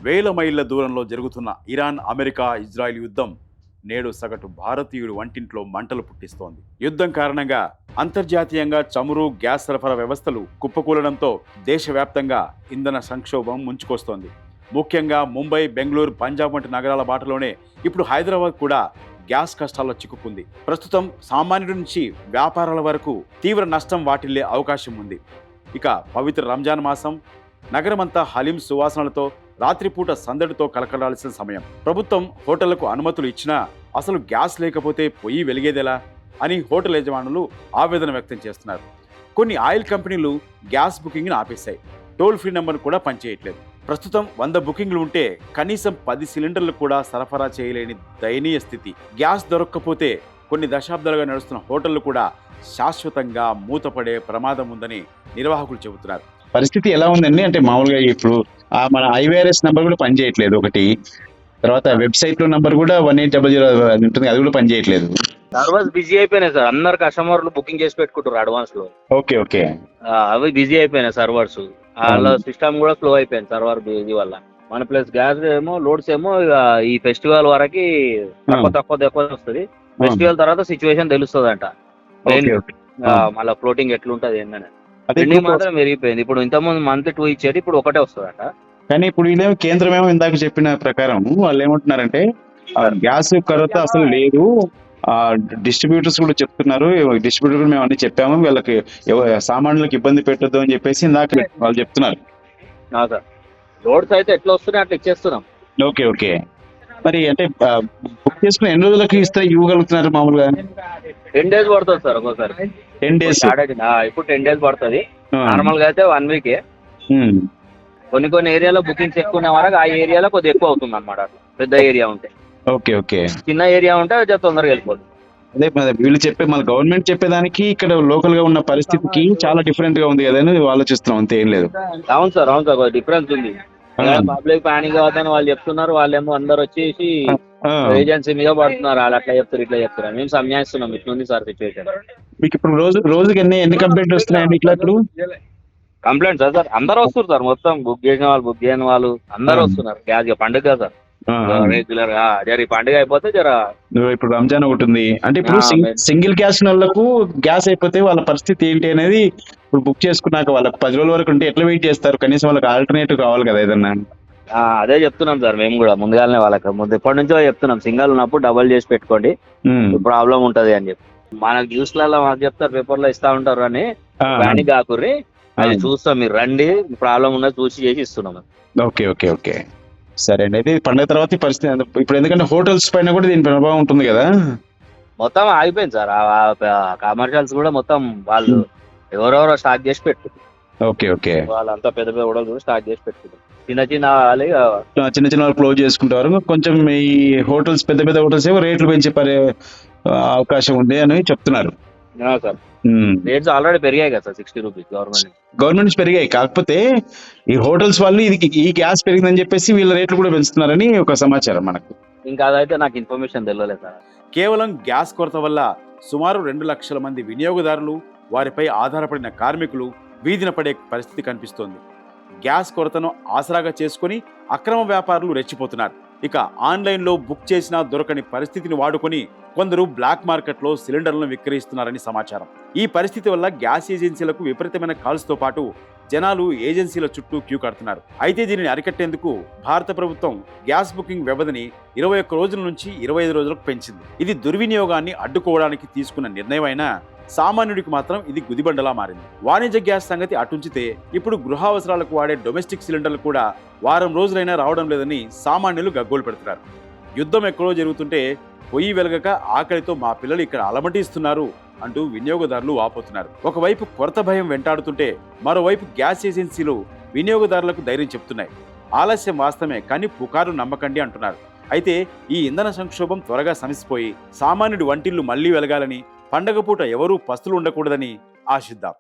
వేల మైళ్ళ దూరంలో జరుగుతున్న ఇరాన్ అమెరికా ఇజ్రాయెల్ యుద్ధం నేడు సగటు భారతీయుడు వంటింట్లో మంటలు పుట్టిస్తోంది. యుద్ధం కారణంగా అంతర్జాతీయంగా చమురు గ్యాస్ సరఫరా వ్యవస్థలు కుప్పకూలడంతో దేశవ్యాప్తంగా ఇంధన సంక్షోభం ముంచుకొస్తోంది. ముఖ్యంగా ముంబై, బెంగళూరు, పంజాబ్ వంటి నగరాల బాటలోనే ఇప్పుడు హైదరాబాద్ కూడా గ్యాస్ కష్టాల్లో చిక్కుకుంది. ప్రస్తుతం సామాన్యుడి నుంచి వ్యాపారాల వరకు తీవ్ర నష్టం వాటిల్లే అవకాశం ఉంది. ఇక పవిత్ర రంజాన్ మాసం నగరమంతా హలీం సువాసనలతో, రాత్రిపూట సందడితో కలకలాల్సిన సమయం. ప్రభుత్వం హోటళ్లకు అనుమతులు ఇచ్చినా అసలు గ్యాస్ లేకపోతే పొయ్యి వెలిగేదెలా అని హోటల్ యజమానులు ఆవేదన వ్యక్తం చేస్తున్నారు. కొన్ని ఆయిల్ కంపెనీలు గ్యాస్ బుకింగ్ని ఆపేశాయి. టోల్ ఫ్రీ నెంబర్ కూడా పనిచేయట్లేదు. ప్రస్తుతం 100 బుకింగ్లు ఉంటే కనీసం 10 సిలిండర్లు కూడా సరఫరా చేయలేని దయనీయ స్థితి. గ్యాస్ దొరక్కపోతే కొన్ని దశాబ్దాలుగా నడుస్తున్న హోటళ్లు కూడా శాశ్వతంగా మూతపడే ప్రమాదం ఉందని నిర్వాహకులు చెబుతున్నారు. పరిస్థితి ఎలా ఉందండి అంటే మామూలుగా ఇప్పుడు మన ఐవైఆర్ఎస్ నెంబర్ కూడా పనిచేయట్లేదు ఒకటి, తర్వాత వెబ్సైట్ లో నెంబర్ కూడా 1800 అది ఉంటుంది, అది కూడా పనిచేయట్లేదు. సర్వర్స్ బిజీ అయిపోయినాయి సార్. అందరు కస్టమర్లు బుకింగ్ చేసి పెట్టుకుంటారు అడ్వాన్స్ లో. ఓకే ఓకే అవి బిజీ అయిపోయినాయి సర్వర్స్. వాళ్ళ సిస్టమ్ కూడా స్లో అయిపోయింది సర్వర్ బిజీ వల్ల. మన ప్లస్ గ్యాస్ ఏమో లోడ్స్ ఏమో ఈ ఫెస్టివల్ వరకు తక్కువ వస్తుంది. ఫెస్టివల్ తర్వాత సిచ్యువేషన్ తెలుస్తుంది అంట. మళ్ళీ ఫ్లోటింగ్ ఎట్లుంటది ఏంటనే ట్రెండింగ్ మాత్రం పెరిగిపోయింది. ఇప్పుడు ఇంతకుముందు మంత్ 2 ఇచ్చేది, ఇప్పుడు ఒకటే వస్తుందంట. కానీ ఇప్పుడు వీళ్ళేమో కేంద్రం ఏమో ఇందాక చెప్పిన ప్రకారం వాళ్ళు ఏమంటున్నారంటే గ్యాస్ కొరత అసలు లేదు, డిస్ట్రిబ్యూటర్స్ కూడా చెప్తున్నారు, డిస్ట్రిబ్యూటర్ కూడా మేము అన్ని చెప్పాము, వీళ్ళకి సామాన్యులకు ఇబ్బంది పెట్టొద్దు అని చెప్పేసి ఇందాక వాళ్ళు చెప్తున్నారు. లోడ్స్ అయితే ఎట్లా వస్తున్నాయి అట్లా ఇచ్చేస్తున్నాం. ఓకే ఓకే మరి అంటే బుక్ చేసుకుని ఎన్ని రోజులకి ఇవ్వగలుగుతున్నారు మామూలుగా? 10 days పడుతుంది సార్ ఒక్కోసారి. 10 days ఇప్పుడు 10 days పడుతుంది. నార్మల్ గా అయితే 1 week. కొన్ని ఏరియాలో బుకింగ్స్ ఎక్కువ ఉన్న వరకు ఆ ఏరియాలో కొద్దిగా ఎక్కువ అవుతుంది అనమాట. పెద్ద ఏరియా ఉంటే ఓకే ఓకే, చిన్న ఏరియా ఉంటే తొందరగా వెళ్ళిపోతుంది. అదే వీళ్ళు చెప్పే మన గవర్నమెంట్ చెప్పేదానికి ఇక్కడ లోకల్ గా ఉన్న పరిస్థితికి చాలా డిఫరెంట్ గా ఉంది కదా అని ఆలోచిస్తున్నాం, అంతే ఏం లేదు. అవును సార్ డిఫరెన్స్ ఉంది. పబ్లిక్ ప్యానిక్ అవుతాని వాళ్ళు చెప్తున్నారు, వాళ్ళేమో అందరు వచ్చేసి ఏజెన్సీ మీద పడుతున్నారు. వాళ్ళు అట్లా చెప్తారు ఇట్లా చెప్తారు. మేము సంజాయిస్తున్నాం, ఇట్లుంది సార్ సిచ్యువేషన్. మీకు ఇప్పుడు రోజుకి ఎన్ని కంప్లైంట్లు వస్తున్నాయండి ఇట్లా? ఇప్పుడు కంప్లైంట్స్ సార్ అందరూ వస్తున్నారు సార్. మొత్తం బుక్ చేసిన వాళ్ళు, బుక్ చేయని వాళ్ళు అందరూ వస్తున్నారు. గ్యాస్ పండుగ సార్ రెగ్యులర్ గా జర పండుగ అయిపోతే జర ఇప్పుడు రంజాన్ ఒకటి ఉంది అంటే ఇప్పుడు సింగిల్ గ్యాస్ వాళ్ళకు గ్యాస్ అయిపోతే వాళ్ళ పరిస్థితి ఏంటి అనేది ఇప్పుడు బుక్ చేసుకున్నాక వాళ్ళకి 10 రోజుల వరకు ఉంటే ఎట్లా వెయిట్ చేస్తారు? కనీసం వాళ్ళకి ఆల్టర్నేటివ్ కావాలి కదా ఏదన్నా. అదే చెప్తున్నాం సార్ మేము కూడా ముందుగానే వాళ్ళకి ఎప్పటి నుంచో చెప్తున్నాం, సింగల్ ఉన్నప్పుడు డబల్ చేసి పెట్టుకోండి, ప్రాబ్లం ఉంటది అని చెప్పి. మనకు న్యూస్లలో మాకు చెప్తారు, పేపర్ లో ఇస్తా ఉంటారు అని ప్యానిక్ కాకుర్రి, అది చూస్తాం, మీరు రండి, ప్రాబ్లం ఉన్నది చూసి చేసి ఇస్తున్నాం. ఓకే ఓకే ఓకే సరే అండి. అయితే పండుగ తర్వాత ఈ పరిస్థితి ఇప్పుడు ఎందుకంటే హోటల్స్ పైన కూడా దీని ప్రభావం ఉంటుంది కదా. మొత్తం ఆగిపోయింది సార్. కమర్షియల్స్ కూడా మొత్తం వాళ్ళు ఎవరెవరో స్టార్ట్ చేసి పెట్టు. ఓకే ఓకే వాళ్ళంతా పెద్ద పెద్ద హోటల్స్ కూడా స్టార్ట్ చేసి పెట్టుకుంటారు. చిన్న వాళ్ళు క్లోజ్ చేసుకుంటారు. కొంచెం ఈ హోటల్స్ పెద్ద పెద్ద హోటల్స్ ఏమో రేట్లు పెంచే అవకాశం ఉంది అని చెప్తున్నారు సార్. రేట్స్ ఆల్రెడీ పెరిగాయి కదా సార్, 60 రూపీస్ గవర్నమెంట్ పెరిగాయి. కాకపోతే ఈ హోటల్స్ వాళ్ళు ఈ గ్యాస్ పెరిగిందని చెప్పేసి వీళ్ళ రేట్లు కూడా పెంచుతున్నారని ఒక సమాచారం మనకు. ఇంకా అదైతే నాకు ఇన్ఫర్మేషన్ తెలియలేదు సార్. కేవలం గ్యాస్ కొరత వల్ల సుమారు 2 లక్షల మంది వినియోగదారులు, వారిపై ఆధారపడిన కార్మికులు వీధిన పడే పరిస్థితి కనిపిస్తోంది. గ్యాస్ కొరతను ఆసరాగా చేసుకుని అక్రమ వ్యాపారులు రెచ్చిపోతున్నారు. ఇక ఆన్లైన్లో బుక్ చేసినా దొరకని పరిస్థితిని వాడుకొని కొందరు బ్లాక్ మార్కెట్లో సిలిండర్లను విక్రయిస్తున్నారని సమాచారం. ఈ పరిస్థితి వల్ల గ్యాస్ ఏజెన్సీలకు విపరీతమైన కాల్స్తో పాటు జనాలు ఏజెన్సీల చుట్టూ క్యూ కడుతున్నారు. అయితే దీనిని అరికట్టేందుకు భారత ప్రభుత్వం గ్యాస్ బుకింగ్ వ్యవధిని 21 రోజుల నుంచి 25 రోజులకు పెంచింది. ఇది దుర్వినియోగాన్ని అడ్డుకోవడానికి తీసుకున్న నిర్ణయం అయినా సామాన్యుడికి మాత్రం ఇది గుదిబండలా మారింది. వాణిజ్య గ్యాస్ సంగతి అటుంచితే ఇప్పుడు గృహావసరాలకు వాడే డొమెస్టిక్ సిలిండర్లు కూడా వారం రోజులైనా రావడం లేదని సామాన్యులు గగ్గోలు పెడుతున్నారు. యుద్ధం ఎక్కడో జరుగుతుంటే పొయ్యి వెలగక ఆకలితో మా పిల్లలు ఇక్కడ అలమటిస్తున్నారు అంటూ వినియోగదారులు వాపోతున్నారు. ఒకవైపు కొరత భయం వెంటాడుతుంటే మరోవైపు గ్యాస్ ఏజెన్సీలు వినియోగదారులకు ధైర్యం చెప్తున్నాయి. ఆలస్యం వాస్తవమే, కానీ పుకారు నమ్మకండి అంటున్నారు. అయితే ఈ ఇంధన సంక్షోభం త్వరగా సమసిపోయి సామాన్యుడి వంటిల్లు మళ్లీ వెలగాలని, పండగ పూట ఎవరూ పస్తులు ఉండకూడదని ఆశిద్దాం.